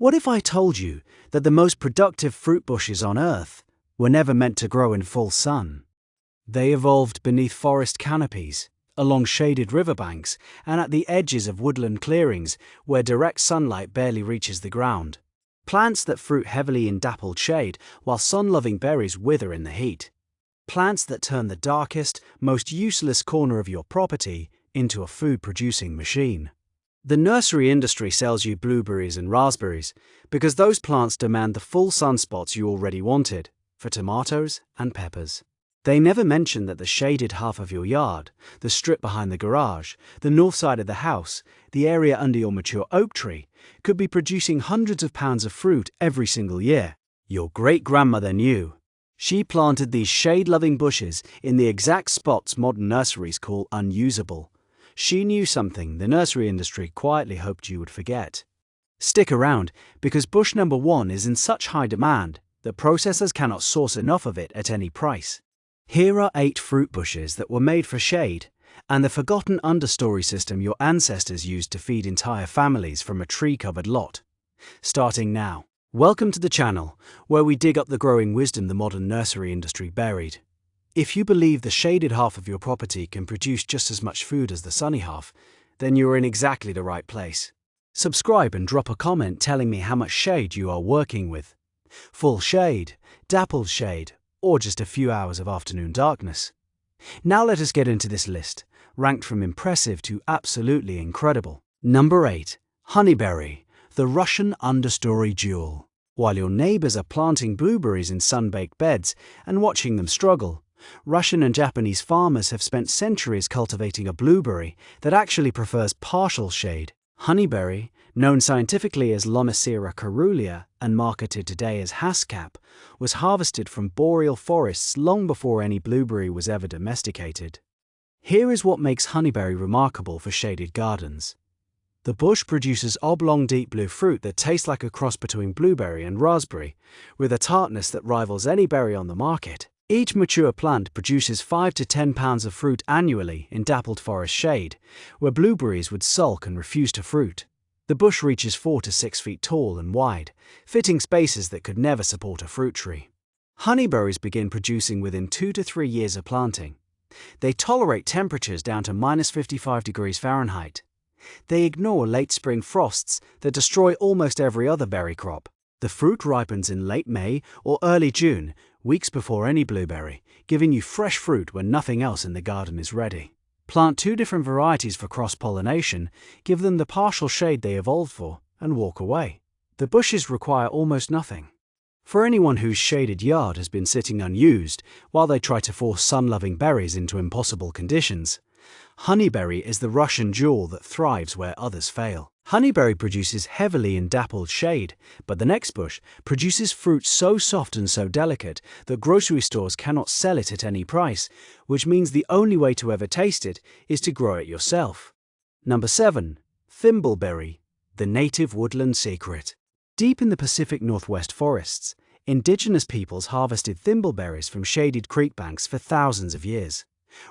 What if I told you that the most productive fruit bushes on Earth were never meant to grow in full sun? They evolved beneath forest canopies, along shaded riverbanks, and at the edges of woodland clearings where direct sunlight barely reaches the ground. Plants that fruit heavily in dappled shade while sun-loving berries wither in the heat. Plants that turn the darkest, most useless corner of your property into a food-producing machine. The nursery industry sells you blueberries and raspberries because those plants demand the full sunspots you already wanted for tomatoes and peppers. They never mention that the shaded half of your yard, the strip behind the garage, the north side of the house, the area under your mature oak tree, could be producing hundreds of pounds of fruit every single year. Your great-grandmother knew. She planted these shade-loving bushes in the exact spots modern nurseries call unusable. She knew something the nursery industry quietly hoped you would forget. Stick around, because bush number 1 is in such high demand that processors cannot source enough of it at any price. Here are 8 fruit bushes that were made for shade, and the forgotten understory system your ancestors used to feed entire families from a tree-covered lot. Starting now. Welcome to the channel, where we dig up the growing wisdom the modern nursery industry buried. If you believe the shaded half of your property can produce just as much food as the sunny half, then you are in exactly the right place. Subscribe and drop a comment telling me how much shade you are working with. Full shade, dappled shade, or just a few hours of afternoon darkness. Now let us get into this list, ranked from impressive to absolutely incredible. Number 8. Honeyberry, the Russian understory jewel. While your neighbors are planting blueberries in sun-baked beds and watching them struggle, Russian and Japanese farmers have spent centuries cultivating a blueberry that actually prefers partial shade. Honeyberry, known scientifically as Lonicera caerulea and marketed today as haskap, was harvested from boreal forests long before any blueberry was ever domesticated. Here is what makes honeyberry remarkable for shaded gardens. The bush produces oblong deep blue fruit that tastes like a cross between blueberry and raspberry, with a tartness that rivals any berry on the market. Each mature plant produces 5 to 10 pounds of fruit annually in dappled forest shade, where blueberries would sulk and refuse to fruit. The bush reaches 4 to 6 feet tall and wide, fitting spaces that could never support a fruit tree. Honeyberries begin producing within 2 to 3 years of planting. They tolerate temperatures down to -55 degrees Fahrenheit. They ignore late spring frosts that destroy almost every other berry crop. The fruit ripens in late May or early June, weeks before any blueberry, giving you fresh fruit when nothing else in the garden is ready. Plant 2 different varieties for cross-pollination, give them the partial shade they evolved for, and walk away. The bushes require almost nothing. For anyone whose shaded yard has been sitting unused while they try to force sun-loving berries into impossible conditions, honeyberry is the Russian jewel that thrives where others fail. Honeyberry produces heavily in dappled shade, but the next bush produces fruit so soft and so delicate that grocery stores cannot sell it at any price, which means the only way to ever taste it is to grow it yourself. Number 7. Thimbleberry, the native woodland secret. Deep in the Pacific Northwest forests, indigenous peoples harvested thimbleberries from shaded creek banks for thousands of years.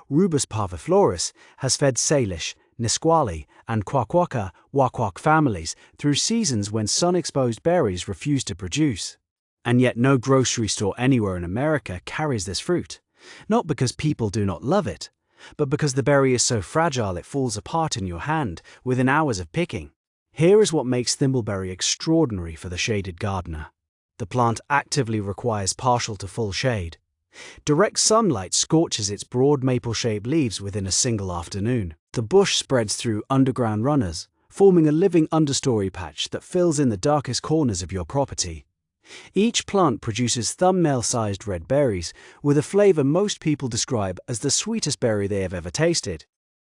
Rubus parviflorus has fed Salish, Nisqually, and Kwakwaka families through seasons when sun-exposed berries refuse to produce. And yet no grocery store anywhere in America carries this fruit, not because people do not love it, but because the berry is so fragile it falls apart in your hand within hours of picking. Here is what makes thimbleberry extraordinary for the shaded gardener. The plant actively requires partial to full shade. Direct sunlight scorches its broad maple-shaped leaves within a single afternoon. The bush spreads through underground runners, forming a living understory patch that fills in the darkest corners of your property. Each plant produces thumbnail-sized red berries with a flavor most people describe as the sweetest berry they have ever tasted.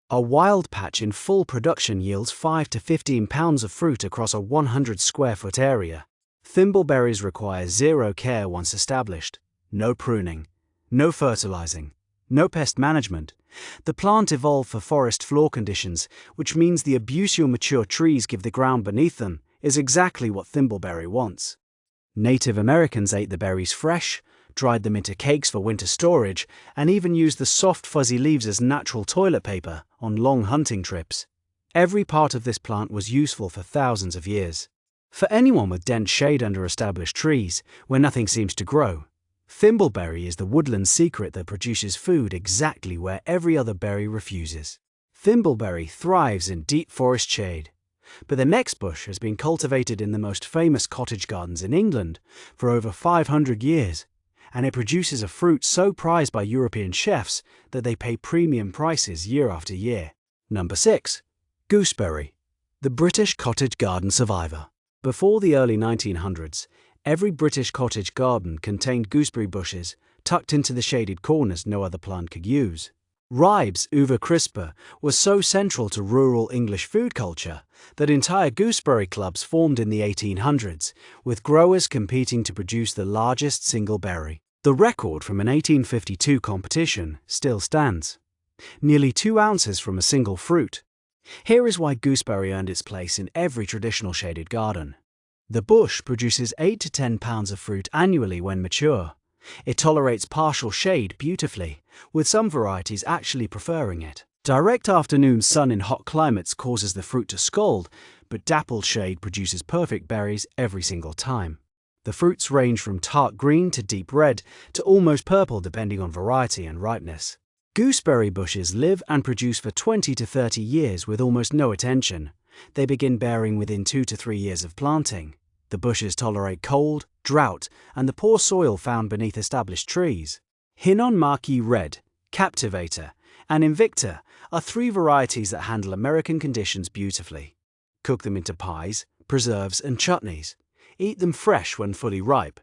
A wild patch in full production yields 5 to 15 pounds of fruit across a 100 square foot area. Thimbleberries require zero care once established. No pruning. No fertilizing, no pest management. The plant evolved for forest floor conditions, which means the abuse your mature trees give the ground beneath them is exactly what thimbleberry wants. Native Americans ate the berries fresh, dried them into cakes for winter storage, and even used the soft fuzzy leaves as natural toilet paper on long hunting trips. Every part of this plant was useful for thousands of years. For anyone with dense shade under established trees, where nothing seems to grow, thimbleberry is the woodland secret that produces food exactly where every other berry refuses. Thimbleberry thrives in deep forest shade, but the next bush has been cultivated in the most famous cottage gardens in England for over 500 years, and it produces a fruit so prized by European chefs that they pay premium prices year after year. Number 6. Gooseberry, the British cottage garden survivor. Before the early 1900s, every British cottage garden contained gooseberry bushes tucked into the shaded corners no other plant could use. Ribes uva crispa was so central to rural English food culture that entire gooseberry clubs formed in the 1800s, with growers competing to produce the largest single berry. The record from an 1852 competition still stands: nearly 2 ounces from a single fruit. Here is why gooseberry earned its place in every traditional shaded garden. The bush produces 8 to 10 pounds of fruit annually when mature. It tolerates partial shade beautifully, with some varieties actually preferring it. Direct afternoon sun in hot climates causes the fruit to scald, but dappled shade produces perfect berries every single time. The fruits range from tart green to deep red to almost purple depending on variety and ripeness. Gooseberry bushes live and produce for 20 to 30 years with almost no attention. They begin bearing within 2 to 3 years of planting. The bushes tolerate cold, drought, and the poor soil found beneath established trees. Hinnon Marquis Red, Captivator, and Invicta are 3 varieties that handle American conditions beautifully. Cook them into pies, preserves, and chutneys. Eat them fresh when fully ripe.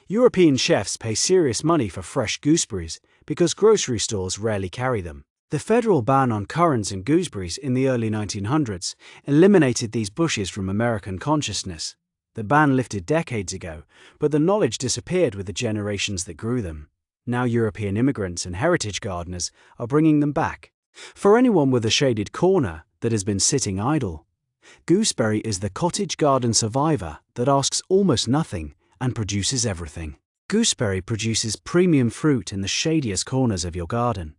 European chefs pay serious money for fresh gooseberries because grocery stores rarely carry them. The federal ban on currants and gooseberries in the early 1900s eliminated these bushes from American consciousness. The ban lifted decades ago, but the knowledge disappeared with the generations that grew them. Now European immigrants and heritage gardeners are bringing them back. For anyone with a shaded corner that has been sitting idle, gooseberry is the cottage garden survivor that asks almost nothing and produces everything. Gooseberry produces premium fruit in the shadiest corners of your garden.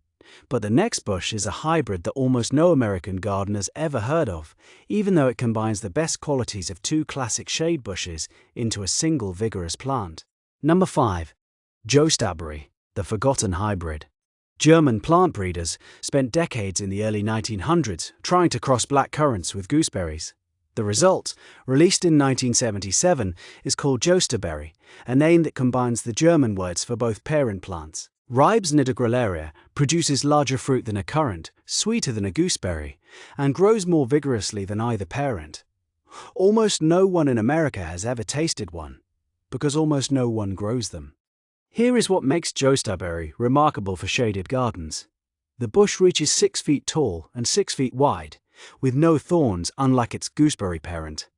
But the next bush is a hybrid that almost no American gardeners ever heard of, even though it combines the best qualities of 2 classic shade bushes into a single vigorous plant. Number 5. Joestaberry, the forgotten hybrid. German plant breeders spent decades in the early 1900s trying to cross black currants with gooseberries. The result, released in 1977, is called Joestaberry, a name that combines the German words for both parent plants. Ribes nidigrallaria produces larger fruit than a currant, sweeter than a gooseberry, and grows more vigorously than either parent. Almost no one in America has ever tasted one, because almost no one grows them. Here is what makes Joestaberry remarkable for shaded gardens. The bush reaches 6 feet tall and 6 feet wide, with no thorns unlike its gooseberry parent.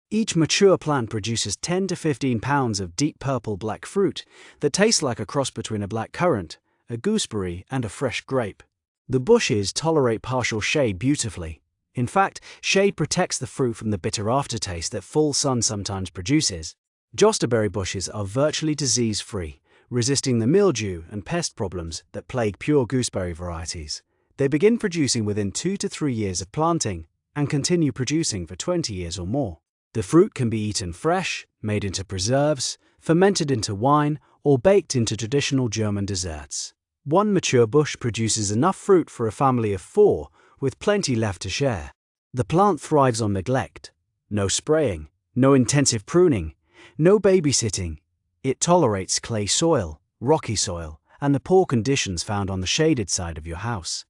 Each mature plant produces 10 to 15 pounds of deep purple-black fruit that tastes like a cross between a black currant, a gooseberry, and a fresh grape. The bushes tolerate partial shade beautifully. In fact, shade protects the fruit from the bitter aftertaste that full sun sometimes produces. Joestaberry bushes are virtually disease-free, resisting the mildew and pest problems that plague pure gooseberry varieties. They begin producing within 2 to 3 years of planting and continue producing for 20 years or more. The fruit can be eaten fresh, made into preserves, fermented into wine, or baked into traditional German desserts. One mature bush produces enough fruit for a family of 4, with plenty left to share. The plant thrives on neglect. No spraying, no intensive pruning, no babysitting. It tolerates clay soil, rocky soil, and the poor conditions found on the shaded side of your house.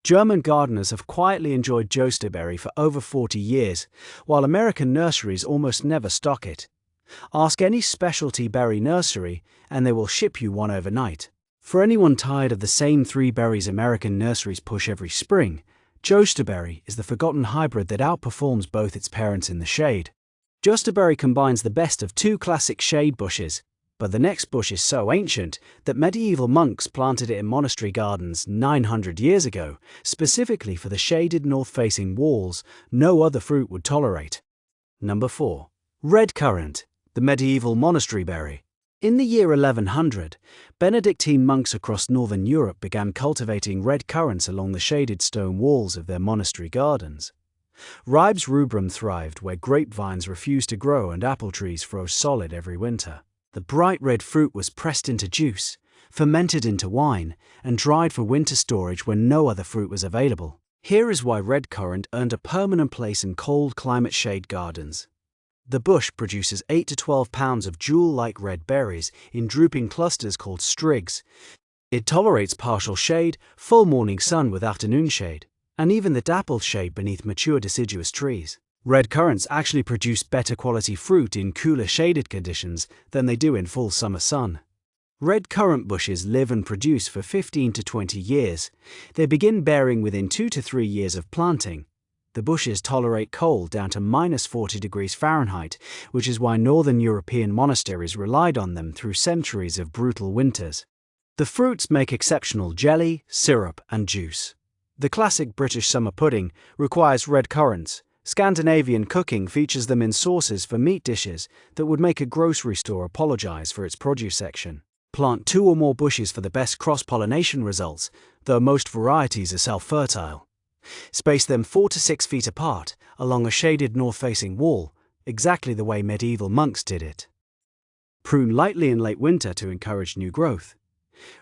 German gardeners have quietly enjoyed Joestaberry for over 40 years, while American nurseries almost never stock it. Ask any specialty berry nursery, and they will ship you one overnight. For anyone tired of the same 3 berries American nurseries push every spring, Joestaberry is the forgotten hybrid that outperforms both its parents in the shade. Joestaberry combines the best of 2 classic shade bushes, but the next bush is so ancient that medieval monks planted it in monastery gardens 900 years ago, specifically for the shaded north-facing walls no other fruit would tolerate. Number 4. Red currant, the medieval monastery berry. In the year 1100, Benedictine monks across northern Europe began cultivating red currants along the shaded stone walls of their monastery gardens. Ribes rubrum thrived where grapevines refused to grow and apple trees froze solid every winter. The bright red fruit was pressed into juice, fermented into wine, and dried for winter storage when no other fruit was available. Here is why red currant earned a permanent place in cold climate shade gardens. The bush produces 8 to 12 pounds of jewel-like red berries in drooping clusters called strigs. It tolerates partial shade, full morning sun with afternoon shade, and even the dappled shade beneath mature deciduous trees. Red currants actually produce better quality fruit in cooler shaded conditions than they do in full summer sun. Red currant bushes live and produce for 15 to 20 years. They begin bearing within 2 to 3 years of planting. The bushes tolerate cold down to -40 degrees Fahrenheit, which is why northern European monasteries relied on them through centuries of brutal winters. The fruits make exceptional jelly, syrup, and juice. The classic British summer pudding requires red currants. Scandinavian cooking features them in sauces for meat dishes that would make a grocery store apologize for its produce section. Plant 2 or more bushes for the best cross-pollination results, though most varieties are self-fertile. Space them 4 to 6 feet apart along a shaded north-facing wall, exactly the way medieval monks did it. Prune lightly in late winter to encourage new growth.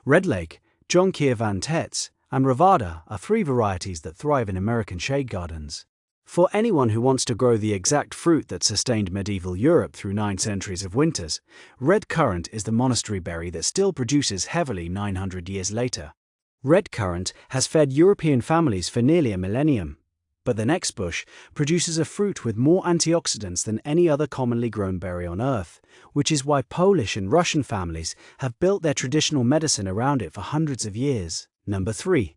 Red Lake, Jonquière Van Tetz, and Ravada are 3 varieties that thrive in American shade gardens. For anyone who wants to grow the exact fruit that sustained medieval Europe through 9 centuries of winters, red currant is the monastery berry that still produces heavily 900 years later. Red currant has fed European families for nearly a millennium, but the next bush produces a fruit with more antioxidants than any other commonly grown berry on Earth, which is why Polish and Russian families have built their traditional medicine around it for hundreds of years. Number 3.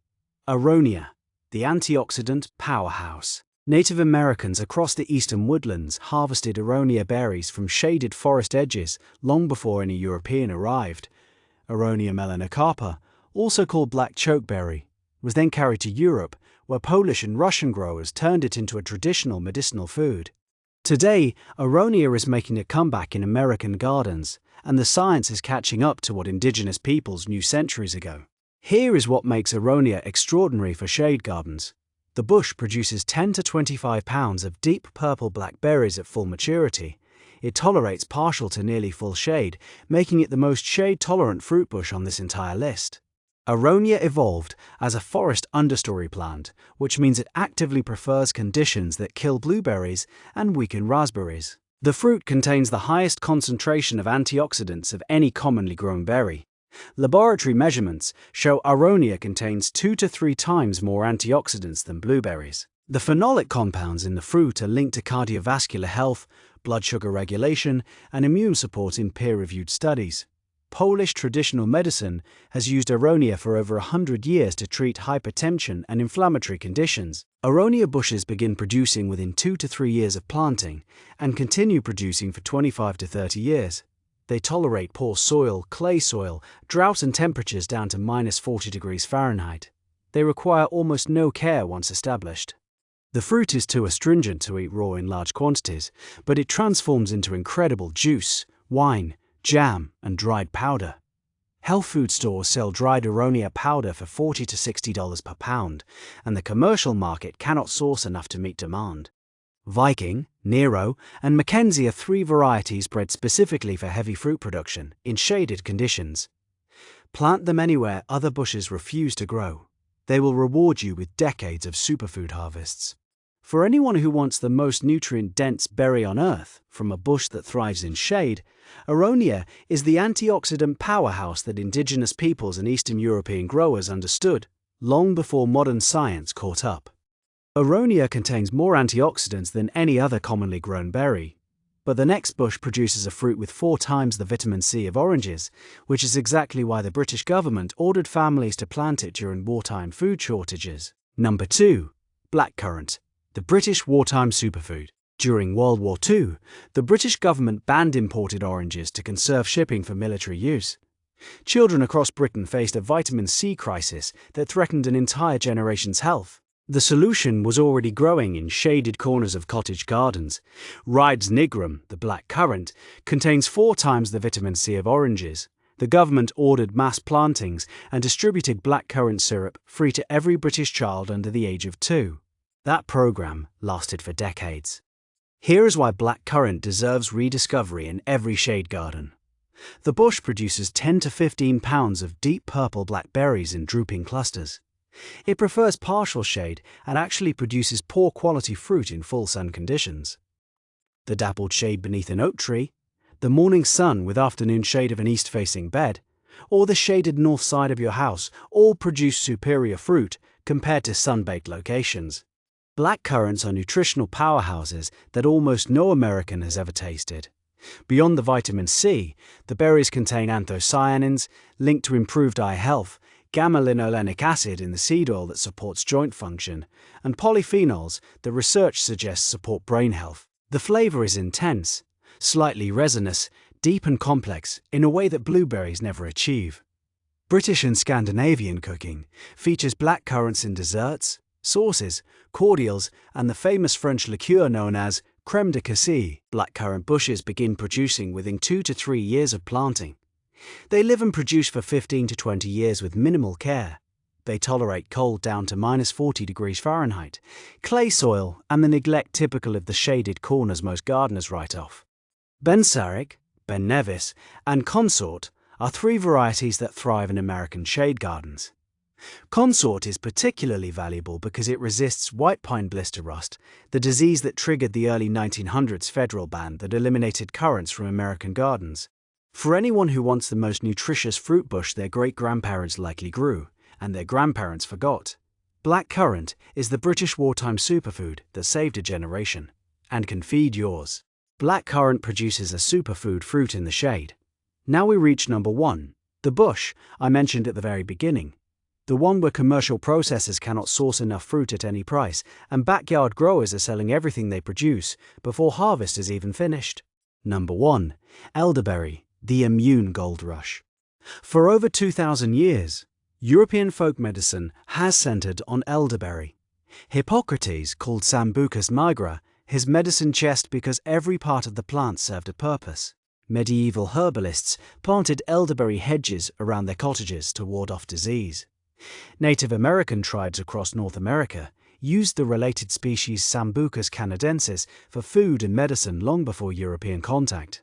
Aronia, the antioxidant powerhouse. Native Americans across the eastern woodlands harvested aronia berries from shaded forest edges long before any European arrived. Aronia melanocarpa, also called black chokeberry, was then carried to Europe, where Polish and Russian growers turned it into a traditional medicinal food. Today, aronia is making a comeback in American gardens, and the science is catching up to what indigenous peoples knew centuries ago. Here is what makes aronia extraordinary for shade gardens. The bush produces 10 to 25 pounds of deep purple-black berries at full maturity. It tolerates partial to nearly full shade, making it the most shade-tolerant fruit bush on this entire list. Aronia evolved as a forest understory plant, which means it actively prefers conditions that kill blueberries and weaken raspberries. The fruit contains the highest concentration of antioxidants of any commonly grown berry. Laboratory measurements show aronia contains 2 to 3 times more antioxidants than blueberries. The phenolic compounds in the fruit are linked to cardiovascular health, blood sugar regulation, and immune support in peer-reviewed studies. Polish traditional medicine has used aronia for over 100 years to treat hypertension and inflammatory conditions. Aronia bushes begin producing within 2 to 3 years of planting and continue producing for 25 to 30 years. They tolerate poor soil, clay soil, drought and temperatures down to -40 degrees Fahrenheit. They require almost no care once established. The fruit is too astringent to eat raw in large quantities, but it transforms into incredible juice, wine, jam, and dried powder. Health food stores sell dried aronia powder for $40 to $60 per pound, and the commercial market cannot source enough to meet demand. Viking, Nero, and Mackenzie are 3 varieties bred specifically for heavy fruit production, in shaded conditions. Plant them anywhere other bushes refuse to grow. They will reward you with decades of superfood harvests. For anyone who wants the most nutrient-dense berry on Earth, from a bush that thrives in shade, aronia is the antioxidant powerhouse that indigenous peoples and Eastern European growers understood, long before modern science caught up. Aronia contains more antioxidants than any other commonly grown berry, but the next bush produces a fruit with 4 times the vitamin C of oranges, which is exactly why the British government ordered families to plant it during wartime food shortages. Number 2. Blackcurrant, the British wartime superfood. During World War II, the British government banned imported oranges to conserve shipping for military use. Children across Britain faced a vitamin C crisis that threatened an entire generation's health. The solution was already growing in shaded corners of cottage gardens. Rides nigrum, the black currant, contains 4 times the vitamin C of oranges. The government ordered mass plantings and distributed blackcurrant syrup free to every British child under the age of 2. That program lasted for decades. Here is why blackcurrant deserves rediscovery in every shade garden. The bush produces 10 to 15 pounds of deep purple black berries in drooping clusters. It prefers partial shade and actually produces poor quality fruit in full sun conditions. The dappled shade beneath an oak tree, the morning sun with afternoon shade of an east-facing bed, or the shaded north side of your house all produce superior fruit compared to sun-baked locations. Blackcurrants are nutritional powerhouses that almost no American has ever tasted. Beyond the vitamin C, the berries contain anthocyanins, linked to improved eye health, gamma-linolenic acid in the seed oil that supports joint function, and polyphenols that research suggests support brain health. The flavor is intense, slightly resinous, deep and complex in a way that blueberries never achieve. British and Scandinavian cooking features blackcurrants in desserts, sauces, cordials, and the famous French liqueur known as crème de cassis. Blackcurrant bushes begin producing within 2 to 3 years of planting. They live and produce for 15 to 20 years with minimal care. They tolerate cold down to -40 degrees Fahrenheit, clay soil, and the neglect typical of the shaded corners most gardeners write off. Ben Sarek, Ben Nevis, and Consort are 3 varieties that thrive in American shade gardens. Consort is particularly valuable because it resists white pine blister rust, the disease that triggered the early 1900s federal ban that eliminated currants from American gardens. For anyone who wants the most nutritious fruit bush their great-grandparents likely grew, and their grandparents forgot, blackcurrant is the British wartime superfood that saved a generation, and can feed yours. Blackcurrant produces a superfood fruit in the shade. Now we reach number 1, the bush I mentioned at the very beginning. The one where commercial processors cannot source enough fruit at any price, and backyard growers are selling everything they produce before harvest is even finished. Number 1. Elderberry, the immune gold rush. For over 2,000 years, European folk medicine has centered on elderberry. Hippocrates called Sambucus nigra his medicine chest because every part of the plant served a purpose. Medieval herbalists planted elderberry hedges around their cottages to ward off disease. Native American tribes across North America used the related species Sambucus canadensis for food and medicine long before European contact.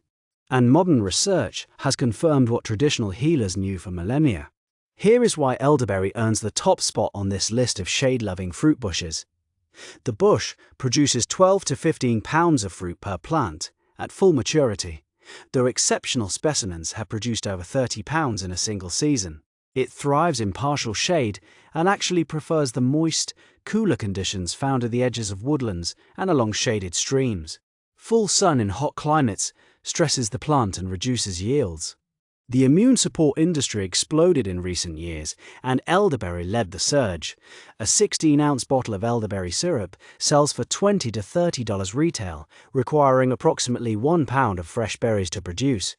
And modern research has confirmed what traditional healers knew for millennia. Here is why elderberry earns the top spot on this list of shade-loving fruit bushes. The bush produces 12 to 15 pounds of fruit per plant at full maturity, though exceptional specimens have produced over 30 pounds in a single season. It thrives in partial shade and actually prefers the moist, cooler conditions found at the edges of woodlands and along shaded streams. Full sun in hot climates stresses the plant and reduces yields. The immune support industry exploded in recent years, and elderberry led the surge. A 16-ounce bottle of elderberry syrup sells for $20 to $30 retail, requiring approximately 1 pound of fresh berries to produce.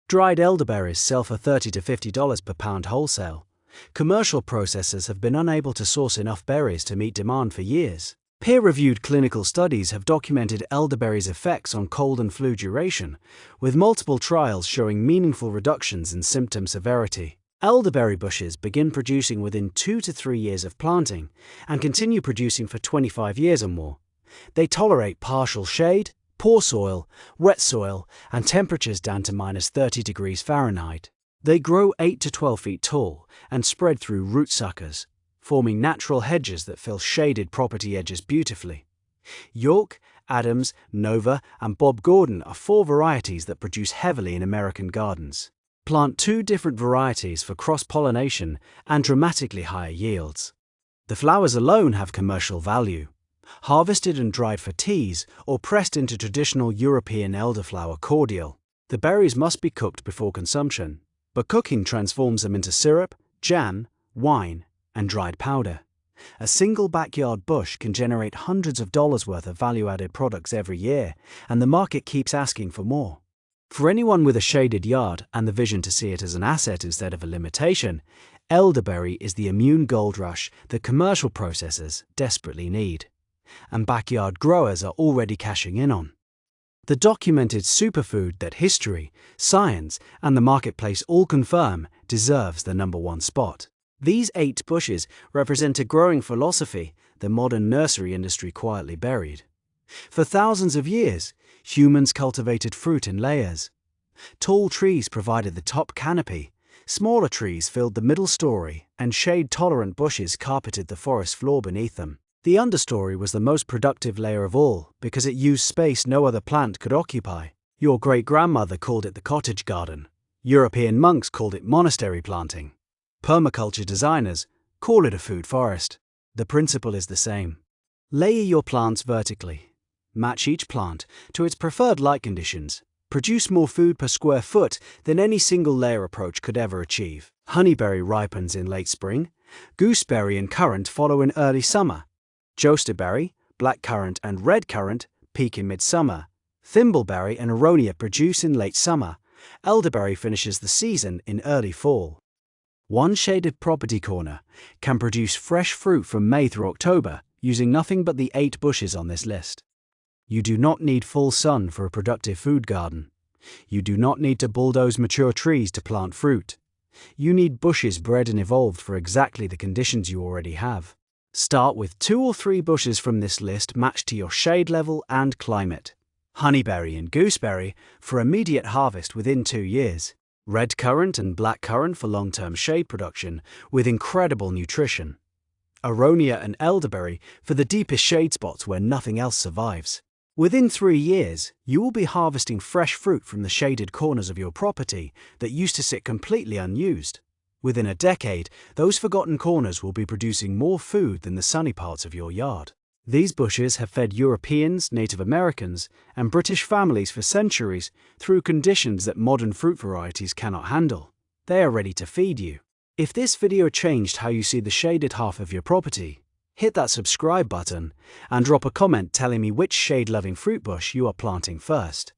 Dried elderberries sell for $30 to $50 per pound wholesale. Commercial processors have been unable to source enough berries to meet demand for years. Peer-reviewed clinical studies have documented elderberry's effects on cold and flu duration, with multiple trials showing meaningful reductions in symptom severity. Elderberry bushes begin producing within 2 to 3 years of planting and continue producing for 25 years or more. They tolerate partial shade, poor soil, wet soil, and temperatures down to -30 degrees Fahrenheit. They grow 8 to 12 feet tall and spread through root suckers, forming natural hedges that fill shaded property edges beautifully. York, Adams, Nova, and Bob Gordon are 4 varieties that produce heavily in American gardens. Plant 2 different varieties for cross-pollination and dramatically higher yields. The flowers alone have commercial value. Harvested and dried for teas or pressed into traditional European elderflower cordial. The berries must be cooked before consumption, but cooking transforms them into syrup, jam, wine, and dried powder. A single backyard bush can generate hundreds of dollars worth of value-added products every year, and the market keeps asking for more. For anyone with a shaded yard and the vision to see it as an asset instead of a limitation, elderberry is the immune gold rush that commercial processors desperately need, and backyard growers are already cashing in on. The documented superfood that history, science, and the marketplace all confirm deserves the number 1 spot. These 8 bushes represent a growing philosophy the modern nursery industry quietly buried. For thousands of years, humans cultivated fruit in layers. Tall trees provided the top canopy, smaller trees filled the middle story, and shade-tolerant bushes carpeted the forest floor beneath them. The understory was the most productive layer of all because it used space no other plant could occupy. Your great-grandmother called it the cottage garden. European monks called it monastery planting. Permaculture designers call it a food forest. The principle is the same. Layer your plants vertically. Match each plant to its preferred light conditions. Produce more food per square foot than any single layer approach could ever achieve. Honeyberry ripens in late spring. Gooseberry and currant follow in early summer. Josterberry, blackcurrant and red currant peak in midsummer. Thimbleberry and aronia produce in late summer. Elderberry finishes the season in early fall. One shaded property corner can produce fresh fruit from May through October using nothing but the 8 bushes on this list. You do not need full sun for a productive food garden. You do not need to bulldoze mature trees to plant fruit. You need bushes bred and evolved for exactly the conditions you already have. Start with 2 or 3 bushes from this list matched to your shade level and climate. Honeyberry and gooseberry for immediate harvest within 2 years. Red currant and black currant for long-term shade production with incredible nutrition. Aronia and elderberry for the deepest shade spots where nothing else survives. Within 3 years, you will be harvesting fresh fruit from the shaded corners of your property that used to sit completely unused. Within a decade, those forgotten corners will be producing more food than the sunny parts of your yard. These bushes have fed Europeans, Native Americans, and British families for centuries through conditions that modern fruit varieties cannot handle. They are ready to feed you. If this video changed how you see the shaded half of your property, hit that subscribe button and drop a comment telling me which shade-loving fruit bush you are planting first.